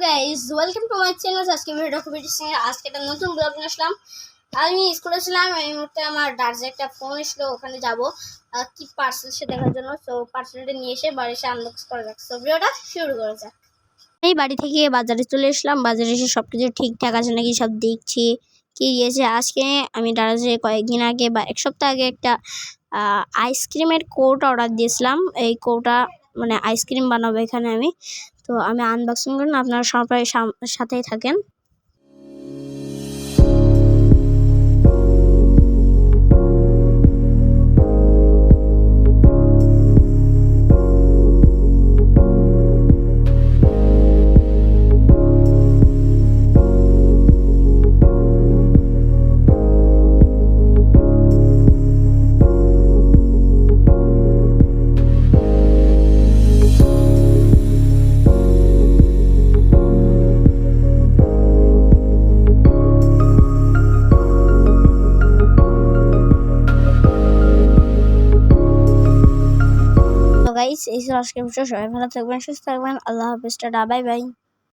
Guys, welcome to my channel. আজকে video খুবই interesting. আজকে একটা নতুন ব্লগ নিয়ে আসলাম। আমি স্কুলে ছিলাম, এই মুহূর্তে আমার দার্জে একটা ফোন এসলো, ওখানে যাব কি পার্সেল সে দেখার জন্য। তো পার্সেলটা নিয়ে এসে বাড়ি এসে আনবক্স করা যাক। তো ভিডিওটা শুরু করা যাক। এই বাড়ি থেকে বাজারে চলে আসলাম। বাজারে এসে সব কিছু ঠিকঠাক আছে নাকি সব দেখছি। কি দিয়েছে আজকে, আমি দার্জে কয়েকদিন আগে বা এক সপ্তাহ আগে একটা আইসক্রিমের কোট অর্ডার দিয়েছিলাম। এই কোটা মানে আইসক্রিম বানাবো এখানে আমি। তো আমি আনবক্সিং করলাম, আপনারা সবাই সাথেই থাকেন। গাইস, এই ছিল আজকের ভিডিও। সবাই ভালো থাকবেন, সুস্থ থাকবেন। আল্লাহ হাফেজ, টাটা, বাই বাই।